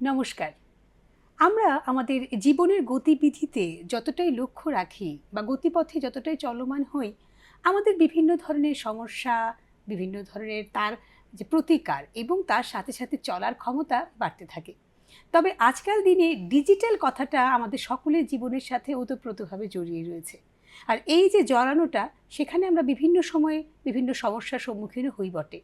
নমস্কার। আমরা আমাদের জীবনের গতিবিধিতে যতটাই লক্ষ্য রাখি বা গতিপথে যতটাই চলমান হই, আমাদের বিভিন্ন ধরনের সমস্যা, বিভিন্ন ধরনের তার যে প্রতিকার এবং তার সাথে সাথে চলার ক্ষমতা বাড়তে থাকে। তবে আজকাল দিনে ডিজিটাল কথাটা আমাদের সকলের জীবনের সাথে ওতপ্রোতভাবে জড়িয়ে রয়েছে। আর এই যে জড়ানোটা, সেখানে আমরা বিভিন্ন সময়ে বিভিন্ন সমস্যার সম্মুখীন হই বটে।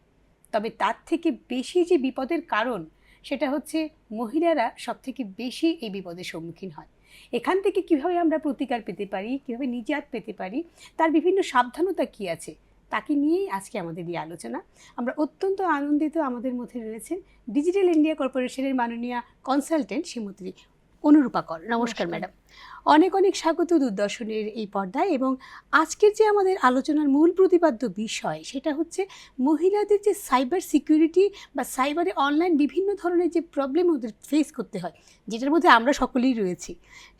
তবে তার থেকে বেশি যে বিপদের কারণ, সেটা হচ্ছে মহিলারা সবথেকে বেশি এই বিপদের সম্মুখীন হয়। এখান থেকে কিভাবে আমরা প্রতিকার পেতে পারি, কিভাবে নিজাত পেতে পারি, তার বিভিন্ন সাবধানতা কী আছে, তাকে নিয়েই আজকে আমাদের এই আলোচনা। আমরা অত্যন্ত আনন্দিত, আমাদের মধ্যে রয়েছেন ডিজিটাল ইন্ডিয়া কর্পোরেশনের মাননীয় কনসালটেন্ট শ্রীমতী অনুরূপা কর। নমস্কার ম্যাডাম, অনেক অনেক স্বাগত দূরদর্শনের এই পর্দায়। এবং আজকের যে আমাদের আলোচনার মূল প্রতিপাদ্য বিষয়, সেটা হচ্ছে মহিলাদের যে সাইবার সিকিউরিটি বা সাইবারে অনলাইন বিভিন্ন ধরনের যে প্রবলেম ওদের ফেস করতে হয়, যেটার মধ্যে আমরা সকলেই রয়েছি,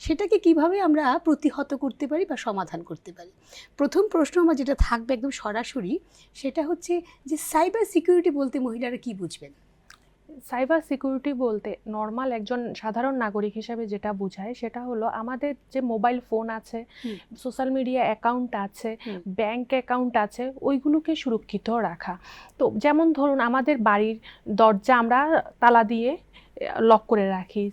সেটাকে কিভাবে আমরা প্রতিহত করতে পারি বা সমাধান করতে পারি। প্রথম প্রশ্ন আমার যেটা থাকবে একদম সরাসরি, সেটা হচ্ছে যে সাইবার সিকিউরিটি বলতে মহিলারা কি বুঝবেন? সাইবার সিকিউরিটি বলতে নর্মাল একজন সাধারণ নাগরিক হিসেবে যেটা বোঝায় সেটা হলো আমাদের যে মোবাইল ফোন আছে, সোশ্যাল মিডিয়া অ্যাকাউন্ট আছে, ব্যাংক অ্যাকাউন্ট আছে, ওইগুলোকে সুরক্ষিত রাখা। তো যেমন ধরুন আমাদের বাড়ির দরজা আমরা তালা দিয়ে লক করে রাখি,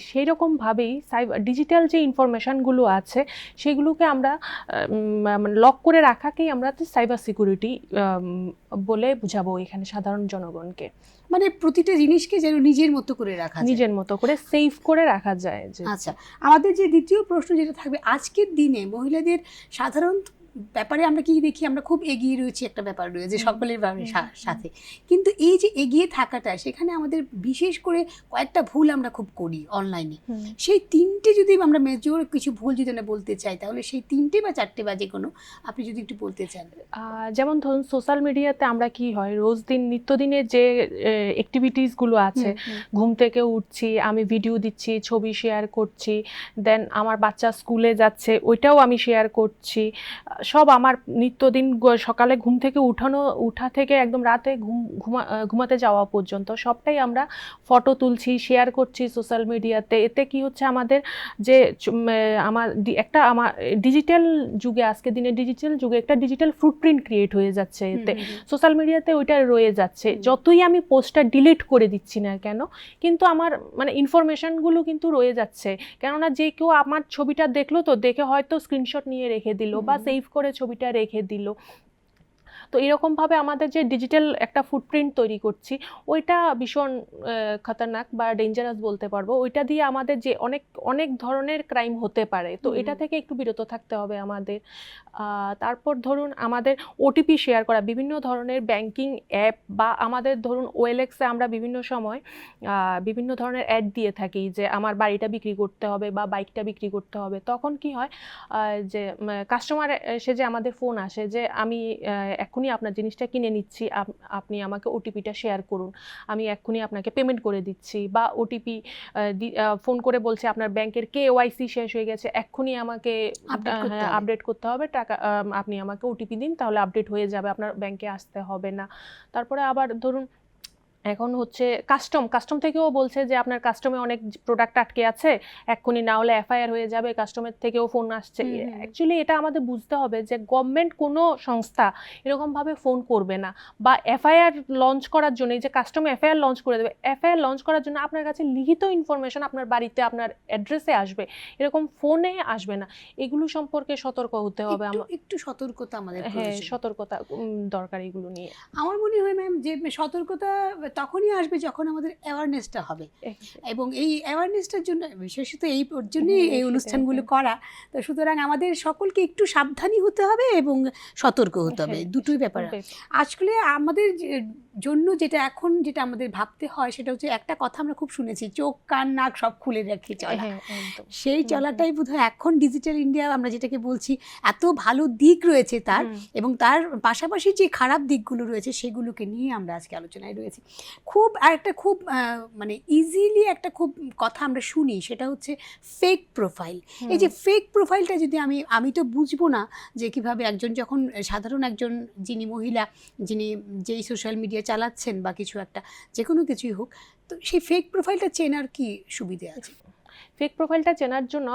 সেই রকমভাবেই সাইবার ডিজিটাল যে ইনফরমেশানগুলো আছে সেগুলোকে আমরা লক করে রাখাকেই আমরা সাইবার সিকিউরিটি বলে বুঝাবো এখানে সাধারণ জনগণকে। মানে প্রতিটা জিনিসকে যেন নিজের মতো করে রাখা যায়, নিজের মতো করে সেভ করে রাখা যায়। আচ্ছা, আমাদের যে দ্বিতীয় প্রশ্ন যেটা থাকবে, আজকের দিনে মহিলাদের সাধারণ ব্যাপারে আমরা কি দেখি, আমরা খুব এগিয়ে রয়েছি, একটা ব্যাপার রয়েছে সকলের সাথে, কিন্তু এই যে এগিয়ে থাকাটা, সেখানে আমাদের বিশেষ করে কয়েকটা ভুল আমরা খুব করি অনলাইনে। সেই তিনটে যদি আমরা মেজর কিছু ভুল যদি আমরা বলতে চাই, তাহলে সেই তিনটে বা চারটে বা যে কোনো আপনি যদি একটু বলতে চান। যেমন ধরুন সোশ্যাল মিডিয়াতে আমরা কি হয়, রোজ দিন নিত্যদিনের যে অ্যাক্টিভিটিসগুলো আছে, ঘুম থেকে উঠছি, আমি ভিডিও দিচ্ছি, ছবি শেয়ার করছি, দেন আমার বাচ্চা স্কুলে যাচ্ছে ওইটাও আমি শেয়ার করছি, সব আমার নিত্যদিন সকালে ঘুম থেকে উঠা থেকে একদম রাতে ঘুমাতে যাওয়া পর্যন্ত সবটাই আমরা ফটো তুলছি, শেয়ার করছি সোশ্যাল মিডিয়াতে। এতে কি হচ্ছে, আমাদের যে আমার ডিজিটাল যুগে, আজকের দিনে ডিজিটাল যুগে একটা ডিজিটাল ফুটপ্রিন্ট ক্রিয়েট হয়ে যাচ্ছে। এতে সোশ্যাল মিডিয়াতে ওইটা রয়ে যাচ্ছে। যতই আমি পোস্টটা ডিলিট করে দিচ্ছি না কেন, কিন্তু আমার মানে ইনফরমেশনগুলো কিন্তু রয়ে যাচ্ছে। কেননা যে কেউ আমার ছবিটা দেখলো, তো দেখে হয়তো স্ক্রিনশট নিয়ে রেখে দিল বা সেভ করে ছবিটা রেখে দিল। তো এরকমভাবে আমাদের যে ডিজিটাল একটা ফুটপ্রিন্ট তৈরি করছি, ওইটা ভীষণ খতরনাক বা ডেঞ্জারাস বলতে পারবো। ওইটা দিয়ে আমাদের যে অনেক ধরনের ক্রাইম হতে পারে, তো এটা থেকে একটু বিরত থাকতে হবে আমাদের। তারপর ধরুন আমাদের ওটিপি শেয়ার করা, বিভিন্ন ধরনের ব্যাংকিং অ্যাপ বা আমাদের ধরুন ওএলএক্সে আমরা বিভিন্ন সময় বিভিন্ন ধরনের অ্যাড দিয়ে থাকি যে আমার বাড়িটা বিক্রি করতে হবে বা বাইকটা বিক্রি করতে হবে। তখন কি হয় যে কাস্টমার এসে যে আমাদের ফোন আসে যে আমি এখনই আপনার জিনিসটা কিনে নিচ্ছি, আপনি আমাকে ওটিপিটা শেয়ার করুন, আমি এক্ষুনি আপনাকে পেমেন্ট করে দিচ্ছি। বা ওটিপি ফোন করে বলছে আপনার ব্যাংকের কেওয়াইসি শেষ হয়ে গেছে, এক্ষুনি আমাকে আপডেট করতে হবে, টাকা আপনি আমাকে ওটিপি দিন, তাহলে আপডেট হয়ে যাবে, আপনার ব্যাংকে আসতে হবে না। তারপরে আবার ধরুন এখন হচ্ছে কাস্টম থেকেও বলছে যে আপনার কাস্টমে অনেক প্রোডাক্ট আটকে আছে, এক্ষুনি না হলে এফআইআর হয়ে যাবে, কাস্টমের থেকেও ফোন আসছে। অ্যাকচুয়ালি এটা আমাদের বুঝতে হবে যে গভর্নমেন্ট কোনো সংস্থা এরকমভাবে ফোন করবে না। বা এফআইআর লঞ্চ করার জন্য, যে কাস্টমে এফআইআর লঞ্চ করে দেবে, এফআইআর লঞ্চ করার জন্য আপনার কাছে লিখিত ইনফরমেশন আপনার বাড়িতে আপনার অ্যাড্রেসে আসবে, এরকম ফোনে আসবে না। এগুলো সম্পর্কে সতর্ক হতে হবে। একটু সতর্কতা আমাদের, হ্যাঁ, সতর্কতা দরকার এগুলো নিয়ে। আমার মনে হয় ম্যাম যে সতর্কতা তখনই আসবে যখন আমাদের অ্যাওয়ারনেসটা হবে। এবং এই অ্যাওয়ারনেসটার জন্য বিশেষত এই জন্যই এই অনুষ্ঠানগুলো করা। তো সুতরাং আমাদের সকলকে একটু সাবধানী হতে হবে এবং সতর্ক হতে হবে, দুটোই ব্যাপার। আসলে আমাদের জন্য যেটা আমাদের ভাবতে হয়, সেটা হচ্ছে একটা কথা আমরা খুব শুনেছি, চোখ কান নাক সব খুলে রেখে চলা। সেই চলাটাই বোধহয় এখন ডিজিটাল ইন্ডিয়া আমরা যেটাকে বলছি, এত ভালো দিক রয়েছে তার, এবং তার পাশাপাশি যে খারাপ দিকগুলো রয়েছে সেগুলোকে নিয়ে আমরা আজকে আলোচনায় রয়েছি। খুব আর একটা খুব মানে ইজিলি একটা খুব কথা আমরা শুনি, সেটা হচ্ছে ফেক প্রোফাইল। এই যে ফেক প্রোফাইলটা যদি আমি তো বুঝবো না যে কিভাবে একজন যখন সাধারণ একজন যিনি মহিলা, যিনি যেই সোশ্যাল মিডিয়া চালাচ্ছেন বা কিছু একটা যে কোনো কিছুই হোক, তো সেই ফেক প্রোফাইলটা চেনার কি সুবিধে আছে? ফেক প্রোফাইলটা চেনার জন্য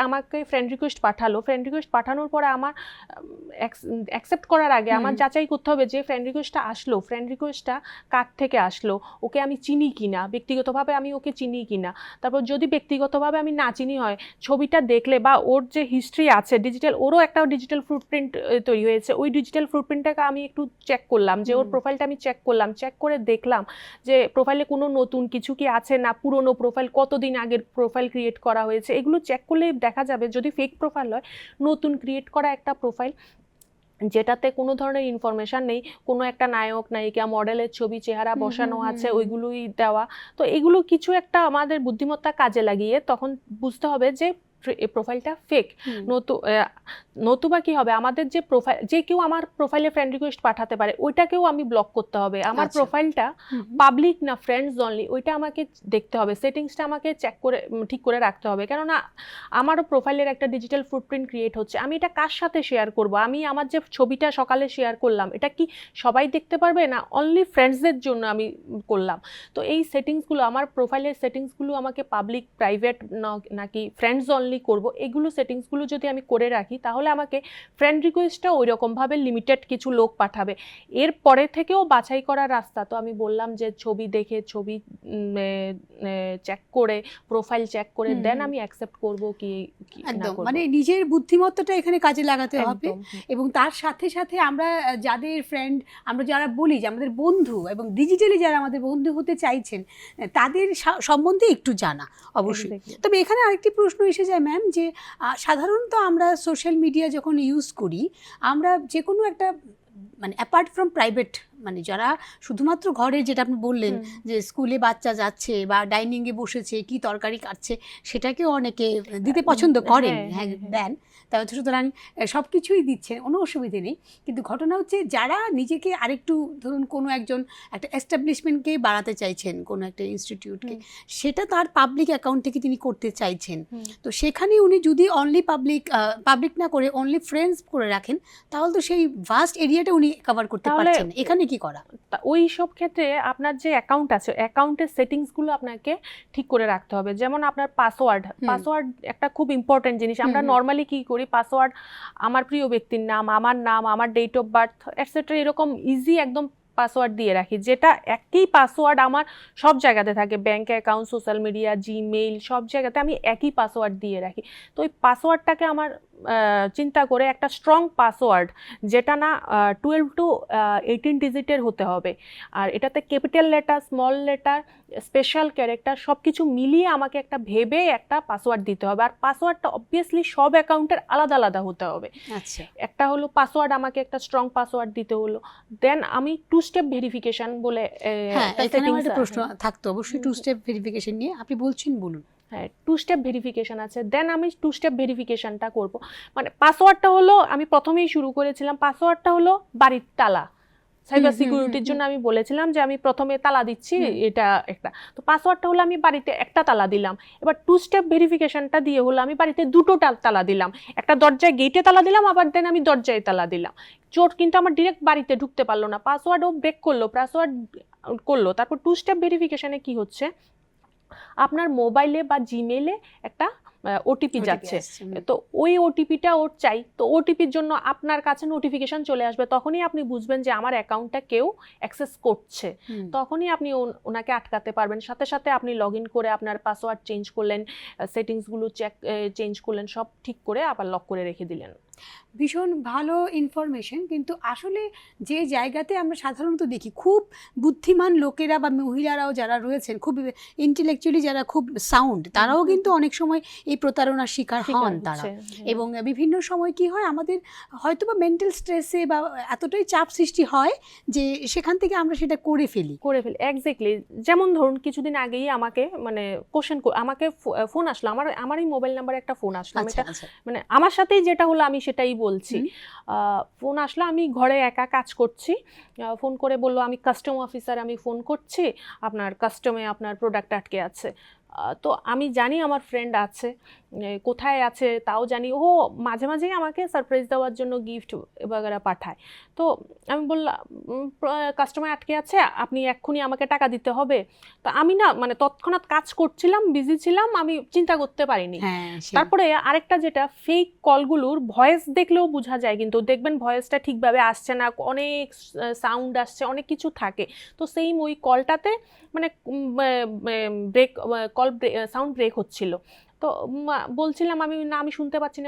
আমাকে ফ্রেন্ড রিকোয়েস্ট পাঠালো, ফ্রেন্ড রিকোয়েস্ট পাঠানোর পরে আমার অ্যাকসেপ্ট করার আগে আমার যাচাই করতে হবে যে ফ্রেন্ড রিকোয়েস্টটা কার থেকে আসলো, ওকে আমি চিনি কিনা, ব্যক্তিগতভাবে আমি ওকে চিনি কিনা। তারপর যদি ব্যক্তিগতভাবে আমি না চিনি হয়, ছবিটা দেখলে বা ওর যে হিস্ট্রি আছে ডিজিটাল, ওরও একটা ডিজিটাল ফুটপ্রিন্ট তৈরি হয়েছে, ওই ডিজিটাল ফুটপ্রিন্টটাকে আমি একটু চেক করলাম, যে ওর প্রোফাইলটা আমি চেক করলাম, চেক করে দেখলাম যে প্রোফাইলে কোনো নতুন কিছু কি আছে না পুরনো প্রোফাইল, কতদিন আগের প্রোফাইল ক্রিয়েট করা হয়েছে, এগুলো চেক করলে দেখা যাবে যদি ফেক প্রোফাইল হয়, নতুন ক্রিয়েট করা একটা প্রোফাইল যেটাতে কোনো ধরনের ইনফরমেশন নেই, কোনো একটা নায়ক নায়িকা মডেলের ছবি চেহারা বসানো আছে ওইগুলোই দেওয়া। তো এগুলো কিছু একটা আমাদের বুদ্ধিমত্তা কাজে লাগিয়ে তখন বুঝতে হবে যে এই প্রোফাইলটা ফেক। নতুবা কি হবে, আমাদের যে প্রোফাইল, যে কেউ আমার প্রোফাইলে ফ্রেন্ড রিকোয়েস্ট পাঠাতে পারে, ওইটাকেও আমি ব্লক করতে হবে। আমার প্রোফাইলটা পাবলিক না ফ্রেন্ডস অনলি, ওইটা আমাকে দেখতে হবে, সেটিংসটা আমাকে চেক করে ঠিক করে রাখতে হবে। কেননা আমারও প্রোফাইলের একটা ডিজিটাল ফুটপ্রিন্ট ক্রিয়েট হচ্ছে, আমি এটা কার সাথে শেয়ার করব? আমি আমার যে ছবিটা সকালে শেয়ার করলাম, এটা কি সবাই দেখতে পারবে না অনলি ফ্রেন্ডসদের জন্য আমি করলাম? তো এই সেটিংসগুলো, আমার প্রোফাইলের সেটিংসগুলো আমাকে পাবলিক, প্রাইভেট নাকি ফ্রেন্ডস অনলি করব, এগুলো সেটিংসগুলো যদি আমি করে রাখি, তাহলে আমাকে ফ্রেন্ড রিকোয়েস্টটা ওই রকমভাবে লিমিটেড কিছু লোক পাঠাবে। এর পরে থেকেও বাছাই করার রাস্তা তো আমি বললাম যে ছবি দেখে, ছবি চেক করে, প্রোফাইল চেক করে দেন আমি অ্যাকসেপ্ট করব কি না করব। মানে নিজের বুদ্ধিমত্তাটা এখানে কাজে লাগাতে হবে। এবং তার সাথে সাথে আমরা যাদের ফ্রেন্ড, আমরা যারা বলি যে আমাদের বন্ধু, এবং ডিজিটালি যারা আমাদের বন্ধু হতে চাইছেন, তাদের সম্বন্ধে একটু জানা অবশ্যই। তবে এখানে আরেকটি প্রশ্ন এসে যায় ম্যাম, যে সাধারণত আমরা সোশ্যাল মিডিয়া যখন ইউজ করি, আমরা যে কোনো একটা মানে অ্যাপার্ট ফ্রম প্রাইভেট, মানে যারা শুধুমাত্র ঘরে, যেটা আপনি বললেন যে স্কুলে বাচ্চা যাচ্ছে বা ডাইনিংয়ে বসেছে কি তরকারি কাটছে, সেটাকেও অনেকে দিতে পছন্দ করেন, হ্যাঁ দেন। তাই সুতরাং সব কিছুই দিচ্ছেন, কোনো অসুবিধে নেই। কিন্তু ঘটনা হচ্ছে যারা নিজেকে আরেকটু, ধরুন কোনো একজন একটা এস্টাবলিশমেন্টকে বাড়াতে চাইছেন, কোনো একটা ইনস্টিটিউটকে, সেটা তার পাবলিক অ্যাকাউন্ট থেকে তিনি করতে চাইছেন, তো সেখানে উনি যদি অনলি পাবলিক না করে অনলি ফ্রেন্ডস করে রাখেন, তাহলে তো সেই ভাস্ট এরিয়াটা উনি কভার করতে পারছেন। এখানে কি করা? ওই সব ক্ষেত্রে আপনার যে অ্যাকাউন্ট আছে, অ্যাকাউন্টের সেটিংসগুলো আপনাকে ঠিক করে রাখতে হবে। যেমন আপনার পাসওয়ার্ড একটা খুব ইম্পর্টেন্ট জিনিস। আমরা নর্মালি কি করি, পাসওয়ার্ড আমার প্রিয় ব্যক্তির নাম, আমার ডেট অফ বার্থ এটসেট্রা, এরকম ইজি একদম পাসওয়ার্ড দিয়ে রাখি, যেটা একই পাসওয়ার্ড আমার সব জায়গাতে থাকে, bank account, social media, Gmail, সব জায়গাতে আমি একই পাসওয়ার্ড দিয়ে রাখি। তো ওই পাসওয়ার্ডটাকে আমার চিন্তা করে একটা স্ট্রং পাসওয়ার্ড, যেটা না 12 to 18 ডিজিটের হতে হবে, আর এটাতে capital letter, small letter, special character সব কিছু মিলিয়ে আমাকে একটা ভেবে একটা পাসওয়ার্ড দিতে হবে। আর পাসওয়ার্ডটা অবভিয়াসলি সব অ্যাকাউন্টের আলাদা আলাদা হতে হবে। আচ্ছা, একটা হলো পাসওয়ার্ড, আমাকে একটা স্ট্রং পাসওয়ার্ড দিতে হলো। দেন আমি 2 স্টেপ ভেরিফিকেশন বলে একটা প্রশ্ন থাকতো অবশ্যই 2 স্টেপ ভেরিফিকেশন নিয়ে, আপনি বলুন। হ্যাঁ, 2 স্টেপ ভেরিফিকেশন আছে। দেন আমি 2 স্টেপ ভেরিফিকেশনটা করব। মানে পাসওয়ার্ডটা হলো, আমি প্রথমেই শুরু করেছিলাম, পাসওয়ার্ডটা হলো বাড়ির তালা, সাইবার সিকিউরিটির জন্য আমি বলেছিলাম যে আমি প্রথমে তালা দিচ্ছি, এটা একটা। তো পাসওয়ার্ডটা হলো আমি বাড়িতে একটা তালা দিলাম। এবার 2 স্টেপ ভেরিফিকেশনটা দিয়ে হলো আমি বাড়িতে 2টো তালা দিলাম, একটা দরজায় গেটে তালা দিলাম, আবার দেন আমি দরজায় তালা দিলাম। চোর কিন্তু আমার ডিরেক্ট বাড়িতে ঢুকতে পারলো না, পাসওয়ার্ডও ব্রেক করলো, পাসওয়ার্ড করলো। তারপর 2 স্টেপ ভেরিফিকেশনে কি হচ্ছে, আপনার মোবাইলে বা জিমেইলে একটা ওটিপি যাচ্ছে, তো ওই ওটিপিটা ওর চাই, তো ওটিপির জন্য আপনার কাছে নোটিফিকেশন চলে আসবে, তখনই আপনি বুঝবেন যে আমার অ্যাকাউন্টটা কেউ অ্যাক্সেস করছে, তখনই আপনি ওনাকে আটকাতে পারবেন। সাথে সাথে আপনি লগ ইন করে আপনার পাসওয়ার্ড চেঞ্জ করলেন, সেটিংসগুলো চেঞ্জ করলেন, সব ঠিক করে আবার লক করে রেখে দিলেন। ভীষণ ভালো ইনফরমেশন। কিন্তু আসলে যে জায়গাতে আমরা সাধারণত দেখি খুব বুদ্ধিমান লোকেরা বা মহিলারাও যারা রয়েছেন, খুব ইন্টেলেকচুয়ালি যারা খুব সাউন্ড, তারাও কিন্তু অনেক সময় এই প্রতারণার শিকার হন তারা। এবং বিভিন্ন সময় কি হয়, আমাদের হয়তো বা মেন্টাল স্ট্রেসে বা এতটাই চাপ সৃষ্টি হয় যে সেখান থেকে আমরা সেটা করে ফেলি। এক্স্যাক্টলি। যেমন ধরুন কিছুদিন আগেই আমাকে মানে আমাকে ফোন আসলো, আমারই মোবাইল নাম্বারে একটা ফোন আসলো, মানে আমার সাথেই যেটা হলো আমি সেটাই বলছি। ফোন আসলো, আমি ঘরে একা কাজ করছি, ফোন করে বললো আমি কাস্টম অফিসার, আমি ফোন করছি, আপনার কাস্টমে আপনার প্রোডাক্ট আটকে আছে। তো আমি জানি আমার ফ্রেন্ড আছে, কোথায় আছে তাও জানি, ও মাঝে মাঝেই আমাকে সারপ্রাইজ দেওয়ার জন্য গিফট বাগেরা পাঠায়। তো আমি বললাম কাস্টমার আটকে আছে, আপনি এক্ষুনি আমাকে টাকা দিতে হবে। তো আমি না মানে তৎক্ষণাৎ কাজ করছিলাম, বিজি ছিলাম, আমি চিন্তা করতে পারিনি। তারপরে আরেকটা যেটা, ফেক কলগুলোর ভয়েস দেখলেও বোঝা যায়, কিন্তু দেখবেন ভয়েসটা ঠিকভাবে আসছে না, অনেক সাউন্ড আসছে, অনেক কিছু থাকে। তো সেম ওই কলটাতে মানে ব্রেক কল সাউন্ড ব্রেক হচ্ছিল। তো বলছিলাম আমি না, আমি শুনতে পাচ্ছি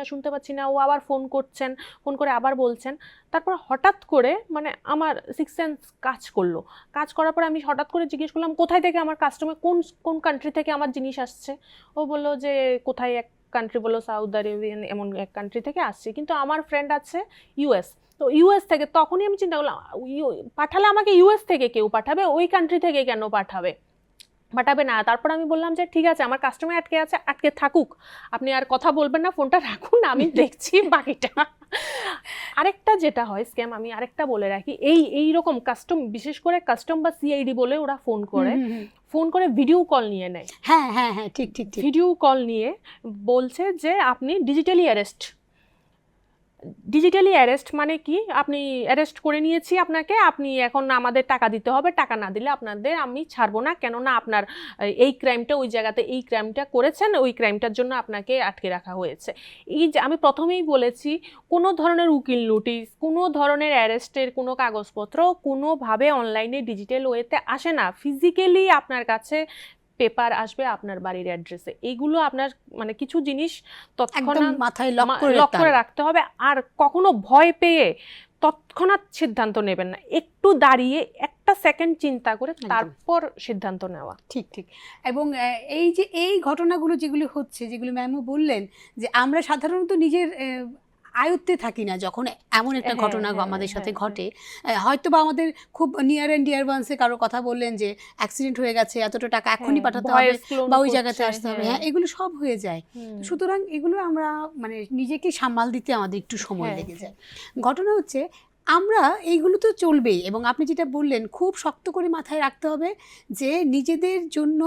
না। ও আবার ফোন করছেন, ফোন করে আবার বলছেন। তারপর হঠাৎ করে মানে আমার সিক্স সেন্স কাজ করার পরে আমি হঠাৎ করে জিজ্ঞেস করলাম কোথায় থেকে আমার কাস্টমার, কোন কান্ট্রি থেকে আমার জিনিস আসছে। ও বললো যে কোথায় এক কান্ট্রি, বললো সাউথ আরেবিয়ান এমন এক কান্ট্রি থেকে আসছে, কিন্তু আমার ফ্রেন্ড আছে ইউএস। তো ইউএস থেকে, তখনই আমি চিন্তা করলাম পাঠালে আমাকে ইউএস থেকে কেউ পাঠাবে, ওই কান্ট্রি থেকে কেন পাঠাবে না। তারপর আমি বললাম যে ঠিক আছে, আমার কাস্টমার আটকে আছে, আটকে থাকুক, আপনি আর কথা বলবেন না, ফোনটা রাখুন, আমি দেখছি বাকিটা। আরেকটা যেটা হয় স্ক্যাম, আমি আরেকটা বলে রাখি, এই রকম কাস্টম, বিশেষ করে কাস্টম বা সিআইডি বলে ওরা ফোন করে ভিডিও কল নিয়ে নেয়। হ্যাঁ, ঠিক। ভিডিও কল নিয়ে বলছে যে আপনি ডিজিটালি অ্যারেস্ট মানে কি, আপনি অ্যারেস্ট করে নিয়েছি আপনাকে, আপনি এখন আমাদের টাকা দিতে হবে, টাকা না দিলে আপনাদের আমি ছাড়বো না, কেননা আপনার এই ক্রাইমটা ওই জায়গাতে এই ক্রাইমটা করেছেন, ওই ক্রাইমটার জন্য আপনাকে আটকে রাখা হয়েছে। এই যে আমি প্রথমেই বলেছি, কোনো ধরনের উকিল নোটিশ, কোনো ধরনের অ্যারেস্টের কোনো কাগজপত্র কোনোভাবে অনলাইনে ডিজিটাল ওয়েতে আসে না, ফিজিক্যালি আপনার কাছে পেপার আসবে আপনার বাড়ির অ্যাড্রেসে। এইগুলো আপনার মানে কিছু জিনিস তৎক্ষণাৎ মাথায় লক করে রাখতে হবে। আর কখনো ভয় পেয়ে তৎক্ষণাৎ সিদ্ধান্ত নেবেন না, একটু দাঁড়িয়ে একটা সেকেন্ড চিন্তা করে তারপর সিদ্ধান্ত নেওয়া। ঠিক। এবং এই ঘটনাগুলো যেগুলো হচ্ছে, যেগুলো ম্যামও বললেন, যে আমরা সাধারণত নিজের আয়ত্তে থাকি না যখন এমন একটা ঘটনা আমাদের সাথে ঘটে। হয়তো বা আমাদের খুব নিয়ার অ্যান্ড ডিয়ার ওয়ান্সে কারো কথা বললেন যে অ্যাক্সিডেন্ট হয়ে গেছে, এতটা টাকা এখনই পাঠাতে হবে বা ওই জায়গাতে আসতে হবে, এগুলো সব হয়ে যায়। সুতরাং এগুলো আমরা মানে নিজেকে সামাল দিতে আমাদের একটু সময় লেগে যায়। ঘটনা হচ্ছে আমরা এইগুলো তো চলবেই, এবং আপনি যেটা বললেন খুব শক্ত করে মাথায় রাখতে হবে যে নিজেদের জন্য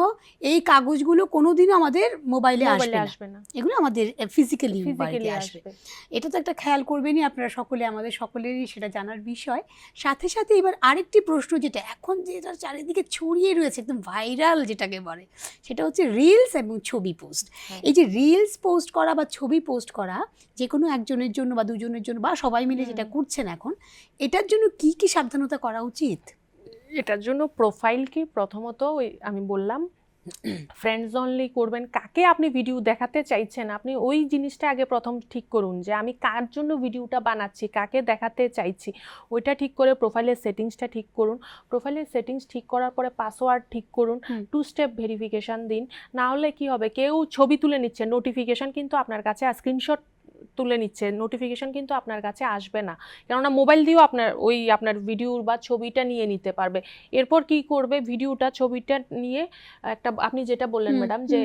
এই কাগজগুলো কোনোদিনও আমাদের মোবাইলে আসবে না, এগুলো আমাদের ফিজিক্যালি মোবাইলে আসবে। এটা তো একটা খেয়াল করবেনই আপনারা সকলে, আমাদের সকলেরই সেটা জানার বিষয়। সাথে সাথে এবার আরেকটি প্রশ্ন, যেটা এখন যেটা চারিদিকে ছড়িয়ে রয়েছে, একদম ভাইরাল যেটাকে বলে, সেটা হচ্ছে রিলস এবং ছবি পোস্ট। এই যে রিলস পোস্ট করা বা ছবি পোস্ট করা, যে কোনো একজনের জন্য বা দুজনের জন্য বা সবাই মিলে যেটা করছেন এখন, এটার জন্য কি কি সাবধানতা করা উচিত? এটার জন্য প্রোফাইলকে প্রথমত আমি বললাম ফ্রেন্ডস অনলি করবেন। কাকে আপনি ভিডিও দেখাতে চাইছেন, আপনি ওই জিনিসটা আগে প্রথম ঠিক করুন যে আমি কার জন্য ভিডিওটা বানাচ্ছি, কাকে দেখাতে চাইছি, ওইটা ঠিক করে প্রোফাইলের সেটিংসটা ঠিক করুন। প্রোফাইলের সেটিংস ঠিক করার পরে পাসওয়ার্ড ঠিক করুন, 2 স্টেপ ভেরিফিকেশান দিন। না হলে কি হবে, কেউ ছবি তুলে নিচ্ছে, নোটিফিকেশান কিন্তু আপনার কাছে, স্ক্রিনশট তুলে নিচ্ছে, নোটিফিকেশন কিন্তু আপনার কাছে আসবে না, কেননা মোবাইল দিয়েও আপনার ভিডিও বা ছবিটা নিয়ে নিতে পারবে। এরপর কি করবে, ভিডিওটা ছবিটা নিয়ে একটা, আপনি যেটা বললেন ম্যাডাম যে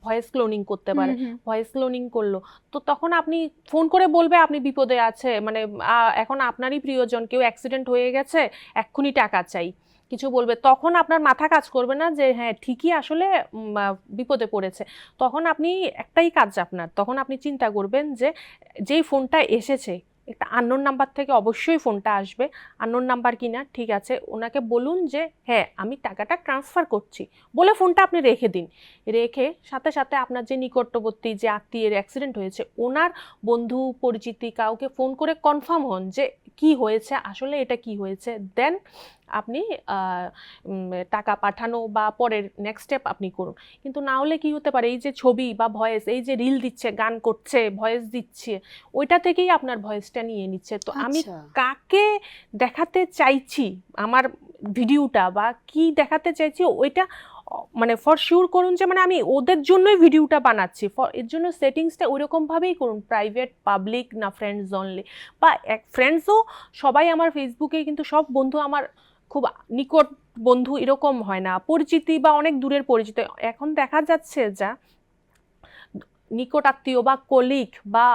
ভয়েস ক্লোনিং করতে পারে, ভয়েস ক্লোনিং করলো, তো তখন আপনি ফোন করে বলবে আপনি বিপদে আছে, মানে এখন আপনারই প্রিয়জন, কেউ অ্যাক্সিডেন্ট হয়ে গেছে, এক্ষুনি টাকা চাই, কিছু বলবে, তখন আপনার মাথা কাজ করবে না যে হ্যাঁ ঠিকই আসলে বিপদে পড়েছে। তখন আপনি একটাই কাজ আপনার, তখন আপনি চিন্তা করবেন যে যেই ফোনটা এসেছে একটা আননোন নাম্বার থেকে অবশ্যই ফোনটা আসবে, আননোন নাম্বার কিনা, ঠিক আছে, ওনাকে বলুন যে হ্যাঁ আমি টাকাটা ট্রান্সফার করছি, বলে ফোনটা আপনি রেখে দিন। রেখে সাথে সাথে আপনার যে নিকটবর্তী যে আত্মীয়ের অ্যাক্সিডেন্ট হয়েছে ওনার বন্ধু পরিচিতি কাউকে ফোন করে কনফার্ম হন যে কি হয়েছে, আসলে এটা কি হয়েছে, দেন আপনি টাকা পাঠানো বা পরের নেক্সট স্টেপ আপনি করুন। কিন্তু না হলে কি হতে পারে, এই যে ছবি বা ভয়েস, এই যে রিল দিচ্ছে, গান করছে, ভয়েস দিচ্ছে, ওইটা থেকেই আপনার ভয়েসটা নিয়ে নিচ্ছে। তো আমি কাকে দেখাতে চাইছি আমার ভিডিওটা বা কি দেখাতে চাইছি, ওইটা মানে ফর শিওর করুন যে মানে আমি ওদের জন্যই ভিডিওটা বানাচ্ছি। এর জন্য সেটিংসটা ওইরকমভাবেই করুন, প্রাইভেট, পাবলিক, না ফ্রেন্ডস অনলি। বা ফ্রেন্ডসও সবাই আমার ফেসবুকে, কিন্তু সব বন্ধু আমার খুব নিকট বন্ধু এরকম হয় না, পরিচিতি বা অনেক দূরের পরিচিত। এখন দেখা যাচ্ছে যা নিকট আত্মীয় বা কলিগ বা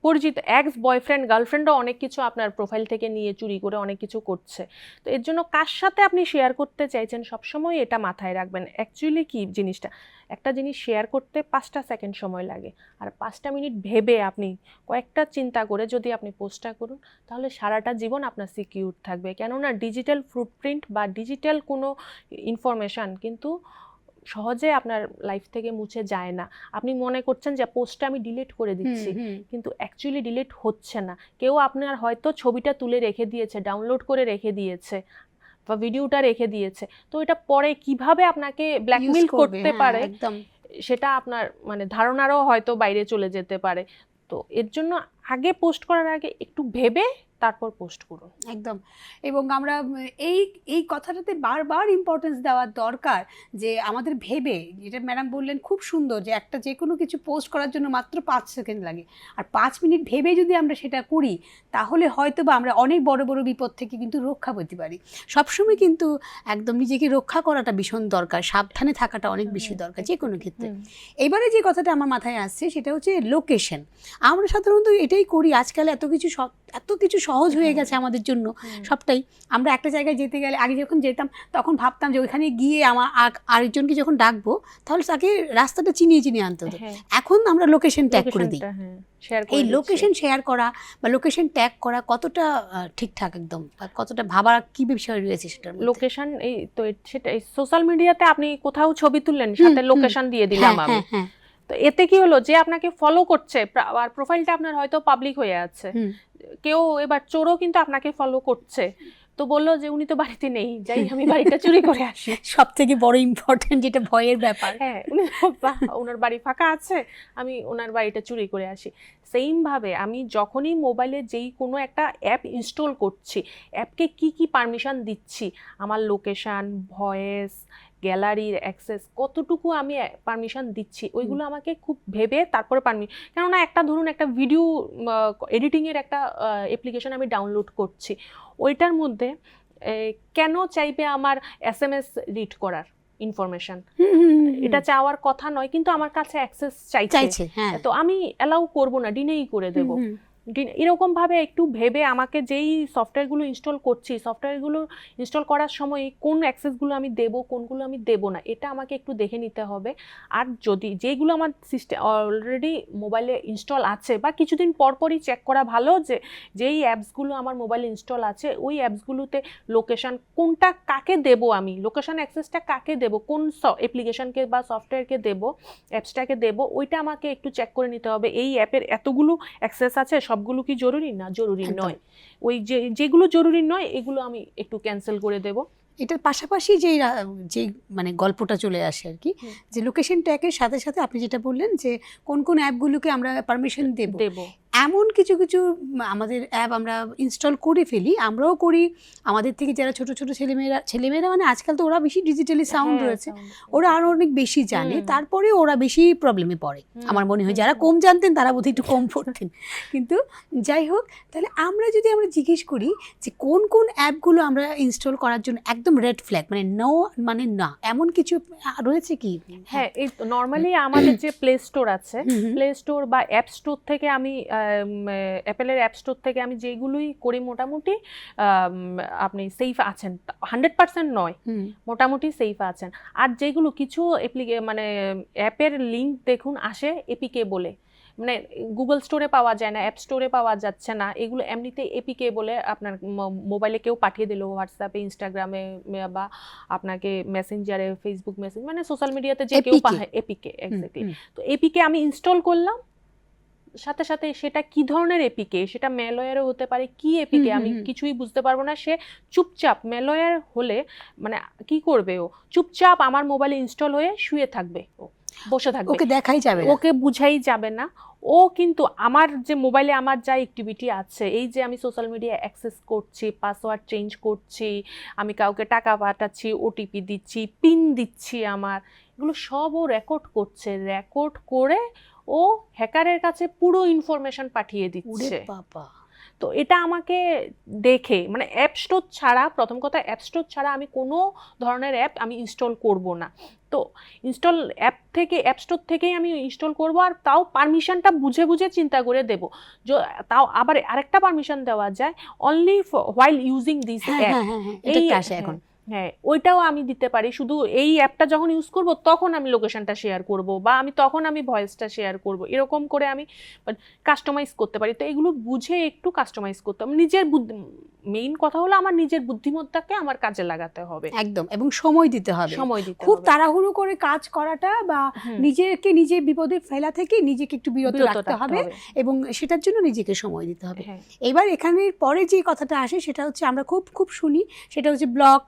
পরিচিত এক্স বয়ফ্রেন্ড গার্লফ্রেন্ডও অনেক কিছু আপনার প্রোফাইল থেকে নিয়ে চুরি করে অনেক কিছু করছে। তো এর জন্য কার সাথে আপনি শেয়ার করতে চাইছেন সবসময় এটা মাথায় রাখবেন। অ্যাকচুয়ালি কি জিনিসটা, একটা জিনিস শেয়ার করতে 5টা সেকেন্ড সময় লাগে, আর 5টা মিনিট ভেবে আপনি কয়েকটা চিন্তা করে যদি আপনি পোস্টটা করুন, তাহলে সারাটা জীবন আপনার সিকিউর থাকবে। কেননা ডিজিটাল ফুটপ্রিন্ট বা ডিজিটাল কোনো ইনফরমেশান কিন্তু সহজে আপনার লাইফ থেকে মুছে যায় না। আপনি মনে করছেন যে পোস্টটা আমি ডিলিট করে দিচ্ছি, কিন্তু অ্যাকচুয়ালি ডিলিট হচ্ছে না। কেউ আপনার হয়তো ছবিটা তুলে রেখে দিয়েছে, ডাউনলোড করে রেখে দিয়েছে বা ভিডিওটা রেখে দিয়েছে, তো এটা পরে কিভাবে আপনাকে ব্ল্যাকমেল করতে পারে সেটা আপনার মানে ধারণারও হয়তো বাইরে চলে যেতে পারে। তো এর জন্য আগে পোস্ট করার আগে একটু ভেবে তারপর পোস্ট করুন। একদম। এবং আমরা এই কথাটাতে বারবার ইম্পর্টেন্স দেওয়ার দরকার যে আমাদের ভেবে, যেটা ম্যাডাম বললেন খুব সুন্দর, যে একটা যে কোনো কিছু পোস্ট করার জন্য মাত্র 5 সেকেন্ড লাগে, আর 5 মিনিট ভেবে যদি আমরা সেটা করি তাহলে হয়তো বা আমরা অনেক বড় বড় বিপদ থেকে কিন্তু রক্ষা পেতে পারি। সবসময় কিন্তু একদম নিজেকে রক্ষা করাটা ভীষণ দরকার, সাবধানে থাকাটা অনেক বেশি দরকার যে কোনো ক্ষেত্রে। এবারে যে কথাটা আমার মাথায় আসছে সেটা হচ্ছে লোকেশন। আমরা সাধারণত এটাই করি, আজকাল এত কিছু সহজ হয়ে গেছে আমাদের জন্য সবটাই। আমরা একটা জায়গায় যেতে গেলে আগে যখন যেতাম তখন ভাবতাম যে ওইখানে গিয়ে আমার আরেকজনকে যখন ডাকবো তাহলে তাকে রাস্তাটা চিনিয়ে আনতে হতো। এখন আমরা লোকেশন ট্যাগ করে দিই। এই লোকেশন শেয়ার করা বা লোকেশন ট্যাগ করা কতটা ঠিকঠাক একদম, কতটা ভাবার কি বিষয় রয়েছে সেটার মধ্যে? লোকেশন এই তো সেটা সোশ্যাল মিডিয়াতে আপনি কোথাও ছবি তুললেন, সাথে লোকেশন দিয়ে দিলাম আমি, তো এতে কি হলো যে আপনাকে ফলো করছে আর প্রোফাইলটা আপনার হয়তো পাবলিক হয়ে আছে, কেউ এবার চোরও কিন্তু আপনাকে ফলো করছে, তো বললো যে উনি তো বাড়িতে নেই, যাই আমি বাড়িটা চুরি করে আসি। সব থেকে বড় ইম্পর্টেন্ট যেটা ভয়ের ব্যাপার, হ্যাঁ ওনার বাড়ি ফাঁকা আছে, আমি ওনার বাড়িটা চুরি করে আসি। সেইমভাবে আমি যখনই মোবাইলে যেই কোনো একটা অ্যাপ ইনস্টল করছি, অ্যাপকে কি পারমিশন দিচ্ছি, আমার লোকেশান, ভয়েস, গ্যালারির অ্যাক্সেস কতটুকু আমি পারমিশন দিচ্ছি, ওইগুলো আমাকে খুব ভেবে তারপরে কেননা একটা ধরুন একটা ভিডিও এডিটিংয়ের একটা অ্যাপ্লিকেশন আমি ডাউনলোড করছি, ওইটার মধ্যে কেন চাইবে আমার SMS রিড করার ইনফরমেশন? এটা চাওয়ার কথা নয়, কিন্তু আমার কাছে অ্যাক্সেস চাইছে, তো আমি অ্যালাউ করব না, ডিনেই করে দেব। এরকমভাবে একটু ভেবে আমাকে যেই সফটওয়্যারগুলো ইনস্টল করছি, সফটওয়্যারগুলো ইনস্টল করার সময় কোন অ্যাক্সেসগুলো আমি দেবো, কোনগুলো আমি দেবো না, এটা আমাকে একটু দেখে নিতে হবে। আর যদি যেগুলো আমার সিস্টেম অলরেডি মোবাইলে ইনস্টল আছে বা কিছুদিন পরপরই চেক করা ভালো যে যেই অ্যাপসগুলো আমার মোবাইলে ইনস্টল আছে ওই অ্যাপসগুলোতে লোকেশান কোনটা কাকে দেবো, আমি লোকেশান অ্যাক্সেসটা কাকে দেবো, কোন অ্যাপ্লিকেশনকে বা সফটওয়্যারকে দেবো, অ্যাপসটাকে দেবো, ওইটা আমাকে একটু চেক করে নিতে হবে। এই অ্যাপের এতগুলো অ্যাক্সেস আছে, সবগুলো কি জরুরি? না, জরুরি নয়। ওই যেগুলো জরুরি নয় এগুলো আমি একটু ক্যান্সেল করে দেব। এটার পাশাপাশি যে মানে গল্পটা চলে আসে আর কি, যে লোকেশন ট্যাগের সাথে সাথে আপনি যেটা বললেন যে কোন অ্যাপগুলোকে আমরা পারমিশন দেব, এমন কিছু আমাদের অ্যাপ আমরা ইনস্টল করে ফেলি, আমরাও করি। আমাদের থেকে যারা ছোট ছেলেমেয়েরা মানে আজকাল তো ওরা বেশি ডিজিটালি সাউন্ড রয়েছে, ওরা আরও অনেক বেশি জানে, তারপরে ওরা বেশি প্রবলেমে পড়ে আমার মনে হয়। যারা কম জানতেন তারা বোধহয় একটু কম পড়তেন। কিন্তু যাই হোক, তাহলে আমরা জিজ্ঞেস করি যে কোন অ্যাপগুলো আমরা ইনস্টল করার জন্য একদম রেড ফ্ল্যাগ, মানে না এমন কিছু রয়েছে কি? হ্যাঁ, এই নর্মালি আমাদের যে প্লে স্টোর আছে, প্লে স্টোর বা অ্যাপ স্টোর থেকে আমি অ্যাপেলের অ্যাপ স্টোর থেকে আমি যেগুলোই করি মোটামুটি আপনি সেফ আছেন, 100% নয়, মোটামুটি সেফ আছেন। আর যেগুলো কিছু মানে অ্যাপের লিঙ্ক দেখুন আসে এপিকে বলে, মানে গুগল স্টোরে পাওয়া যায় না, অ্যাপ স্টোরে পাওয়া যাচ্ছে না, এগুলো এমনিতে এপিকে বলে আপনার মোবাইলে কেউ পাঠিয়ে দিল, হোয়াটসঅ্যাপে, ইনস্টাগ্রামে বা আপনাকে মেসেঞ্জারে, ফেসবুক মেসেঞ্জ, মানে সোশ্যাল মিডিয়াতে যে কেউ পাঠায়, এপিকে এক্স্যাক্টলি। তো এপিকে আমি ইনস্টল করলাম, সাথে সাথে সেটা কি ধরনের এপিকে, সেটা ম্যালওয়্যারও হতে পারে, কি এপিকে আমি কিছুই বুঝতে পারবো না। সে চুপচাপ, ম্যালওয়্যার হলে মানে কি করবে, ও চুপচাপ আমার মোবাইলে ইনস্টল হয়ে শুয়ে থাকবে, ও বসে থাকবে, ওকে দেখাই যাবে, ওকে বুঝাই যাবে না। ও কিন্তু আমার যে মোবাইলে আমার যা অ্যাক্টিভিটি আছে, এই যে আমি সোশ্যাল মিডিয়া অ্যাক্সেস করছি, পাসওয়ার্ড চেঞ্জ করছি, আমি কাউকে টাকা পাঠাচ্ছি, ওটিপি দিচ্ছি, পিন দিচ্ছি, আমার এগুলো সব ও রেকর্ড করছে, রেকর্ড করে ও হ্যাকারের কাছে পুরো ইনফরমেশন পাঠিয়ে দিচ্ছে। তো এটা আমাকে দেখে, মানে অ্যাপ স্টোর ছাড়া, প্রথম কথা অ্যাপ স্টোর ছাড়া আমি কোনো ধরনের অ্যাপ আমি ইনস্টল করব না। তো অ্যাপ স্টোর থেকেই আমি ইনস্টল করব, আর তাও পারমিশনটা বুঝে বুঝে চিন্তা করে দেব। তাও আবার আরেকটা পারমিশন দেওয়া যায়, only while using this app, এখন হ্যাঁ ওইটাও আমি দিতে পারি। শুধু এই অ্যাপটা যখন ইউজ করব তখন আমি লোকেশনটা শেয়ার করব, বা তখন আমি ভয়েসটা শেয়ার করব, এরকম করে আমি কাস্টমাইজ করতে পারি। তো এগুলো বুঝে একটু কাস্টমাইজ করতে হবে। নিজের মেইন কথা হলো আমার নিজের বুদ্ধিমত্তাকে আমার কাজে লাগাতে হবে একদম, এবং সময় দিতে হবে। খুব তাড়াহুড়ো করে কাজ করাটা বা নিজে বিপদে ফেলা থেকে নিজেকে একটু বিরত রাখতে হবে, এবং সেটার জন্য নিজেকে সময় দিতে হবে। এবার এখানে পরে যে কথাটা আসে সেটা হচ্ছে আমরা খুব খুব শুনি, সেটা হচ্ছে ব্লক,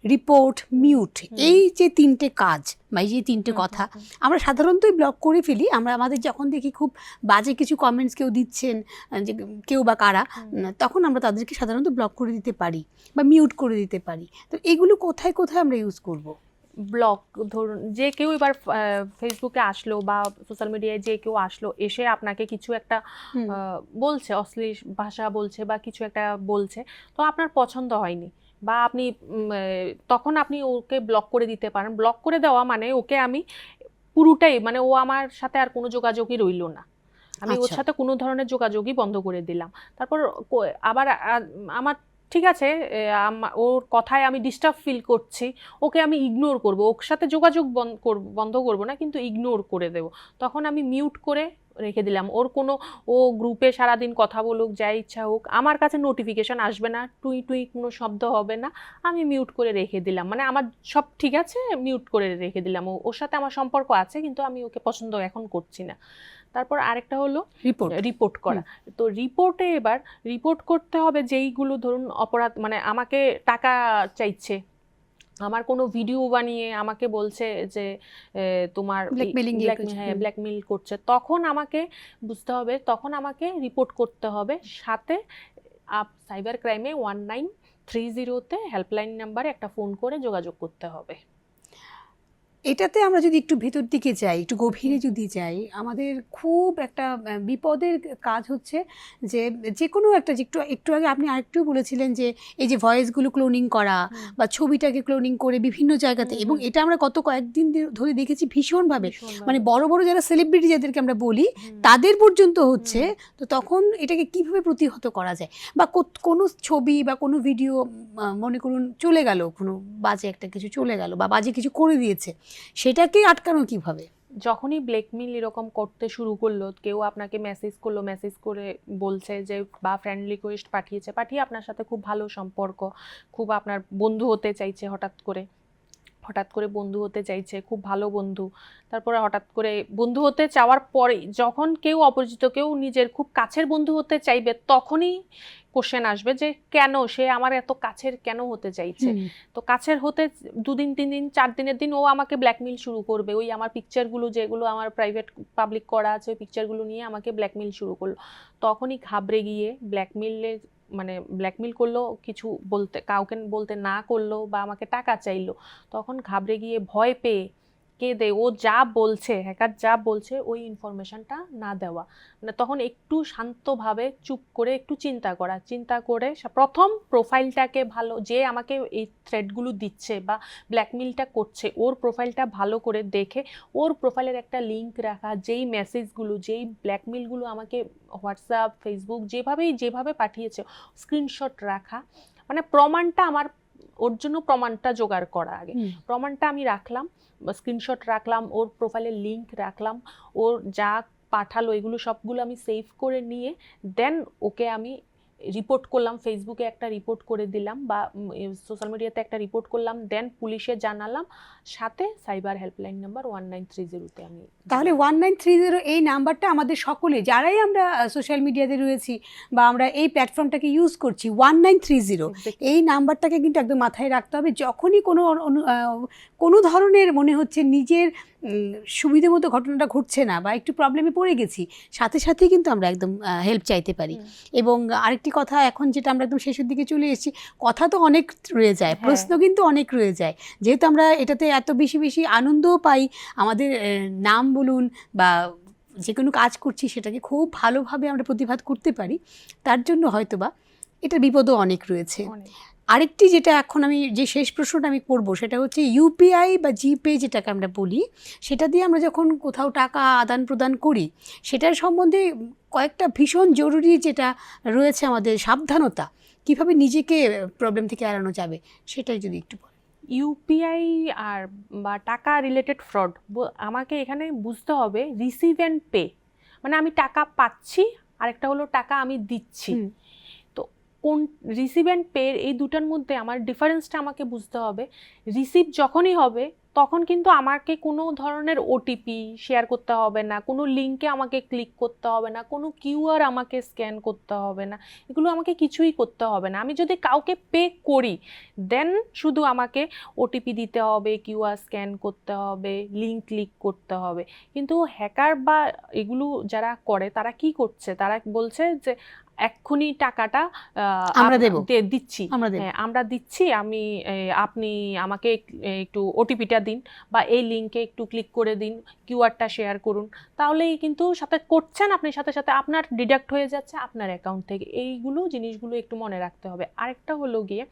রিপোর্ট, মিউট, এই যে তিনটে কাজ বা এই যে তিনটে কথা আমরা সাধারণতই ব্লক করে ফেলি। আমাদের যখন দেখি খুব বাজে কিছু কমেন্টস কেউ দিচ্ছেন, যে কেউ বা কারা, তখন আমরা তাদেরকে সাধারণত ব্লক করে দিতে পারি বা মিউট করে দিতে পারি। তো এগুলো কোথায় কোথায় আমরা ইউজ করব? ব্লক, ধরুন যে কেউ এবার ফেসবুকে আসলো বা সোশ্যাল মিডিয়ায় যে কেউ আসলো, এসে আপনাকে কিছু একটা বলছে, অশ্লীল ভাষা বলছে বা কিছু একটা বলছে, তো আপনার পছন্দ হয়নি, বা আপনি তখন আপনি ওকে ব্লক করে দিতে পারেন। ব্লক করে দেওয়া মানে ওকে আমি পুরোটাই, মানে ও আমার সাথে আর কোনো যোগাযোগই রইল না, আমি ওর সাথে কোনো ধরনের যোগাযোগই বন্ধ করে দিলাম। তারপর আবার আমার ঠিক আছে, ওর কথায় আমি ডিস্টার্ব ফিল করছি, ওকে আমি ইগনোর করব, ওর সাথে যোগাযোগ বন্ধ করব না, কিন্তু ইগনোর করে দেব। তখন আমি মিউট করে রেখে দিলাম। ও গ্রুপে সারাদিন কথা বলুক, যা ইচ্ছা হোক, আমার কাছে নোটিফিকেশন আসবে না, টুই টুই কোনো শব্দ হবে না, আমি মিউট করে রেখে দিলাম। মানে আমার সব ঠিক আছে, মিউট করে রেখে দিলাম। ওর সাথে আমার সম্পর্ক আছে, কিন্তু আমি ওকে পছন্দ এখন করছি না। তারপর আরেকটা হলো রিপোর্ট করা। তো রিপোর্টে এবার রিপোর্ট করতে হবে যেইগুলো, ধরুন অপরাধ, মানে আমাকে টাকা চাইছে, আমার কোনো ভিডিও বানিয়ে আমাকে বলছে যে তোমার ব্ল্যাকমেইল করছে, তখন আমাকে বুঝতে হবে, তখন আমাকে রিপোর্ট করতে হবে। সাথে সাইবার ক্রাইমে 1930-তে হেল্পলাইন নাম্বারে একটা ফোন করে যোগাযোগ করতে হবে। এটাতে আমরা যদি একটু ভেতর দিকে যাই, একটু গভীরে যদি যাই, আমাদের খুব একটা বিপদের কাজ হচ্ছে যে কোনো একটা, একটু আগে আপনি আরেকটু বলেছিলেন যে এই যে ভয়েসগুলো ক্লোনিং করা বা ছবিটাকে ক্লোনিং করে বিভিন্ন জায়গাতে, এবং এটা আমরা গত কয়েকদিন ধরে দেখেছি ভীষণভাবে, মানে বড় বড় যারা সেলিব্রিটি যাদেরকে আমরা বলি তাদের পর্যন্ত হচ্ছে। তো তখন এটাকে কিভাবে প্রতিহত করা যায়? বা কোনো ছবি বা কোনো ভিডিও মনে করুন চলে গেল, কোনো বাজে একটা কিছু চলে গেল বা বাজে কিছু করে দিয়েছে, সেটাকে আটকানো কিভাবে? যখনই ব্ল্যাকমেইল এরকম করতে শুরু করলো, কেউ আপনাকে মেসেজ করলো, মেসেজ করে বলছে যে, বা ফ্রেন্ড রিকোয়েস্ট পাঠিয়ে আপনার সাথে খুব ভালো সম্পর্ক, খুব আপনার বন্ধু হতে চাইছে, হঠাৎ করে বন্ধু হতে চাইছে, খুব ভালো বন্ধু, তারপরে হঠাৎ করে বন্ধু হতে চাওয়ার পরে যখন কেউ অপরিচিত কেউ নিজের খুব কাছের বন্ধু হতে চাইবে, তখনই কোশ্চেন আসবে যে কেন সে আমার এত কাছের কেন হতে চাইছে। তো কাছের হতে 2 দিন 3 দিন 4 দিনের দিন ও আমাকে ব্ল্যাকমেইল শুরু করবে, ওই আমার পিকচারগুলো যেগুলো আমার প্রাইভেট পাবলিক করা আছে ওই পিকচারগুলো নিয়ে আমাকে ব্ল্যাকমেইল শুরু করলো। তখনই ঘাবড়ে গিয়ে ব্ল্যাকমেইল করলো, কিছু কাউকে বলতে না করলো বা আমাকে টাকা চাইলো, তখন ঘাবড়ে গিয়ে ভয় পেয়ে কেঁদে ও যা বলছে, হ্যাকার যা বলছে ওই ইনফরমেশনটা না দেওয়া, মানে তখন একটু শান্তভাবে চুপ করে একটু চিন্তা করে প্রথম প্রোফাইলটাকে ভালো, যে আমাকে এই থ্রেটগুলো দিচ্ছে বা ব্ল্যাকমেইলটা করছে ওর প্রোফাইলটা ভালো করে দেখে ওর প্রোফাইলের একটা লিঙ্ক রাখা, যেই মেসেজগুলো যেই ব্ল্যাকমেইলগুলো আমাকে হোয়াটসঅ্যাপ ফেসবুক যেভাবে পাঠিয়েছে স্ক্রিনশট রাখা, মানে প্রমাণটা আমার, ওর জন্য প্রমাণটা জোগাড় করা, আগে প্রমাণটা আমি রাখলাম, স্ক্রিনশট রাখলাম, ওর প্রোফাইলের লিঙ্ক রাখলাম, ওর যা পাঠালো এগুলো সবগুলো আমি সেভ করে নিয়ে দেন ওকে আমি রিপোর্ট করলাম, ফেসবুকে একটা রিপোর্ট করে দিলাম বা সোশ্যাল মিডিয়াতে একটা রিপোর্ট করলাম, দেন পুলিশে জানালাম, সাথে সাইবার হেল্পলাইন নাম্বার 1930-তে আমি। তাহলে 1930 এই নাম্বারটা আমাদের সকলে যারাই আমরা সোশ্যাল মিডিয়াতে রয়েছি বা আমরা এই প্ল্যাটফর্মটাকে ইউজ করছি, 1930 এই নাম্বারটাকে কিন্তু একদম মাথায় রাখতে হবে। যখনই কোনো ধরনের মনে হচ্ছে নিজের সুবিধে মতো ঘটনাটা ঘটছে না বা একটু প্রবলেমে পড়ে গেছি, সাথে সাথেই কিন্তু আমরা একদম হেল্প চাইতে পারি। এবং আরেকটি কথা, এখন যেটা আমরা একদম শেষের দিকে চলে এসেছি, কথা তো অনেক রয়ে যায়, প্রশ্ন কিন্তু অনেক রয়ে যায়, যেহেতু আমরা এটাতে এত বেশি আনন্দও পাই, আমাদের নাম বলুন বা যে কোনো কাজ করছি সেটাকে খুব ভালোভাবে আমরা প্রতিবাদ করতে পারি, তার জন্য হয়তোবা এটার বিপদও অনেক রয়েছে। অনেক। আরেকটি যেটা এখন আমি যে শেষ প্রশ্নটা আমি করব সেটা হচ্ছে ইউপিআই বা জিপে যেটাকে আমরা বলি, সেটা দিয়ে আমরা যখন কোথাও টাকা আদান প্রদান করি সেটার সম্বন্ধে কয়েকটা ভীষণ জরুরি যেটা রয়েছে আমাদের সাবধানতা, কিভাবে নিজেকে প্রবলেম থেকে এড়ানো যাবে সেটাই যদি একটু বলেন। ইউপিআই আর বা টাকা রিলেটেড ফ্রড, আমাকে এখানে বুঝতে হবে রিসিভ অ্যান্ড পে, মানে আমি টাকা পাচ্ছি, আরেকটা হলো টাকা আমি দিচ্ছি। তো কোন রিসিভ অ্যান্ড পে এই দুটার মধ্যে আমার ডিফারেন্সটা আমাকে বুঝতে হবে। রিসিভ যখনই হবে তখন কিন্তু আমাকে কোনো ধরনের ওটিপি শেয়ার করতে হবে না, কোনো লিঙ্কে আমাকে ক্লিক করতে হবে না, কোনো কিউআর আমাকে স্ক্যান করতে হবে না, এগুলো আমাকে কিছুই করতে হবে না। আমি যদি কাউকে পে করি দেন শুধু আমাকে ওটিপি দিতে হবে, কিউআর স্ক্যান করতে হবে, লিঙ্ক ক্লিক করতে হবে। কিন্তু হ্যাকার বা এগুলো যারা করে তারা কি করছে, তারা বলছে যে এক্ষুনি টাকাটা আমরা দেব, দিচ্ছি, আমরা দেব। হ্যাঁ আমরা দিচ্ছি, আমি আপনি আমাকে একটু ওটিপিটা দিন বা এই লিঙ্কে একটু ক্লিক করে দিন, কিউআরটা শেয়ার করুন, তাহলেই কিন্তু সাথে করছেন আপনি, সাথে সাথে আপনার ডিডাক্ট হয়ে যাচ্ছে আপনার অ্যাকাউন্ট থেকে। এইগুলো জিনিসগুলো একটু মনে রাখতে হবে। আরেকটা হলো গিয়ে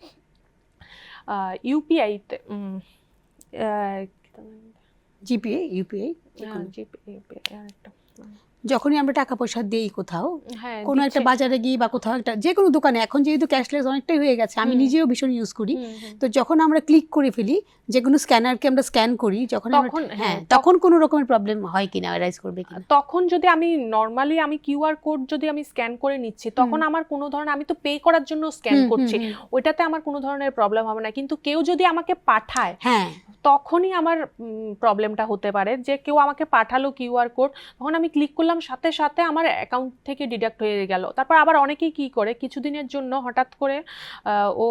ইউপিআইতে জিপে ইউপিআই আরেকটা যখনই আমরা টাকা পয়সা দেই কোথাও, হ্যাঁ কোনো একটা বাজারে গিয়ে বা কোথাও একটা যে কোনো দোকানে, এখন যেহেতু ক্যাশলেস অনেকটাই হয়ে গেছে, আমি নিজেও ভীষণ ইউজ করি, তো যখন আমরা ক্লিক করে ফেলি, যে কোনো স্ক্যানারকে আমরা স্ক্যান করি যখন, তখন কোনো রকমের প্রবলেম হয় কিনা, রাইজ করবে কিনা? তখন যদি আমি নর্মালি আমি কিউআর কোড যদি আমি স্ক্যান করে নিচ্ছি, তখন আমার কোনো ধরনের, আমি তো পে করার জন্য স্ক্যান করছি, ওইটাতে আমার কোনো ধরনের প্রবলেম হবে না। কিন্তু কেউ যদি আমাকে পাঠায়, তখনই আমার প্রবলেমটা হতে পারে, যে কেউ আমাকে পাঠালো কিউআর কোড, তখন আমি ক্লিক করলাম, সাথে সাথে আমার অ্যাকাউন্ট থেকে ডিডাক্ট হয়ে গেল। তারপর আবার অনেকেই কি করে, কিছুদিনের জন্য হঠাৎ করে ও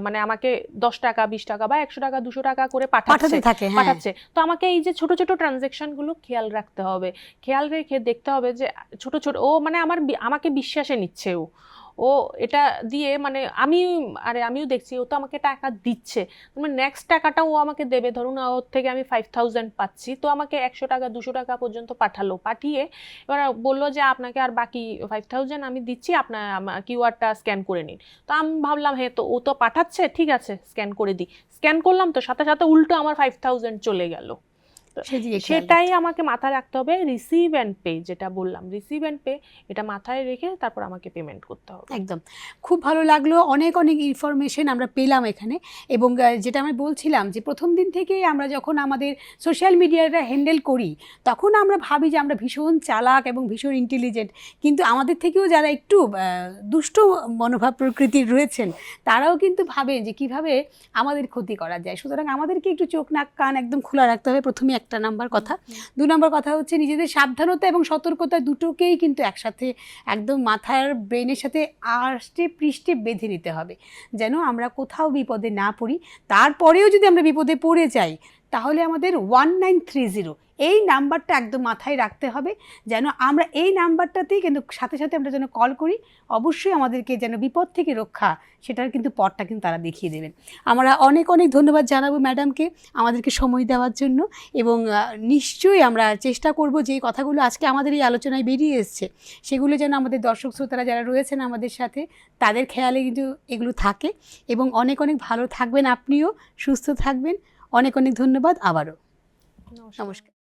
মানে আমাকে 10 টাকা 20 টাকা বা 100 টাকা 200 টাকা করে পাঠাচ্ছে। তো আমাকে এই যে ছোট ছোট ট্রানজ্যাকশনগুলো খেয়াল রাখতে হবে, খেয়াল রেখে দেখতে হবে যে ছোট ছোট ও মানে আমাকে বিশ্বাসে নিচ্ছে, ও এটা দিয়ে মানে আমিও দেখছি ও তো আমাকে টাকা দিচ্ছে, মানে নেক্সট টাকাটা ও আমাকে দেবে, ধরুন ওর থেকে আমি 5000 পাচ্ছি, তো আমাকে 100 টাকা 200 টাকা পর্যন্ত পাঠিয়ে এবার বললো যে আপনাকে আর বাকি 5000 আমি দিচ্ছি, আপনার কিউআরটা স্ক্যান করে নিন। তো আমি ভাবলাম হ্যাঁ, তো ও তো পাঠাচ্ছে, ঠিক আছে স্ক্যান করে দিই। স্ক্যান করলাম, তো সাথে সাথে উল্টো আমার 5000 চলে গেল। সেটাই আমাকে মাথায় রাখতে হবে, রিসিভ অ্যান্ড পে যেটা বললাম, রিসিভ অ্যান্ড পে, এটা মাথায় রেখে তারপর আমাকে পেমেন্ট করতে হবে। একদম, খুব ভালো লাগলো, অনেক অনেক ইনফরমেশন আমরা পেলাম এখানে। এবং যেটা আমি বলছিলাম যে প্রথম দিন থেকেই আমরা যখন আমাদের সোশ্যাল মিডিয়াটা হ্যান্ডেল করি, তখন আমরা ভাবি যে আমরা ভীষণ চালাক এবং ভীষণ ইন্টেলিজেন্ট, কিন্তু আমাদের থেকেও যারা একটু দুষ্ট মনোভাব প্রকৃতির রয়েছেন, তারাও কিন্তু ভাবে যে কিভাবে আমাদের ক্ষতি করা যায়। সুতরাং আমাদেরকে একটু চোখ নাক কান একদম খোলা রাখতে হবে, প্রথমে একটা নাম্বার কথা। 2 নম্বর কথা হচ্ছে নিজেদের সাবধানতা এবং সতর্কতা দুটোকেই কিন্তু একসাথে একদম মাথার ব্রেনের সাথে আষ্টে পৃষ্ঠে বেঁধে নিতে হবে, যেন আমরা কোথাও বিপদে না পড়ি। তারপরেও যদি আমরা বিপদে পড়ে যাই, তাহলে আমাদের 1930 এই নাম্বারটা একদম মাথায় রাখতে হবে, যেন আমরা এই নাম্বারটাতেই কিন্তু সাথে সাথে আমরা যেন কল করি, অবশ্যই আমাদেরকে যেন বিপদ থেকে রক্ষা সেটার কিন্তু পথটা কিন্তু তারা দেখিয়ে দেবেন। আমরা অনেক অনেক ধন্যবাদ জানাবো ম্যাডামকে আমাদেরকে সময় দেওয়ার জন্য, এবং নিশ্চয়ই আমরা চেষ্টা করব যে কথাগুলো আজকে আমাদের এই আলোচনায় বেরিয়ে এসছে, সেগুলো যেন আমাদের দর্শক শ্রোতারা যারা রয়েছেন আমাদের সাথে, তাদের খেয়ালে কিন্তু এগুলো থাকে। এবং অনেক অনেক ভালো থাকবেন, আপনিও সুস্থ থাকবেন। অনেক অনেক ধন্যবাদ আবারও, নমস্কার।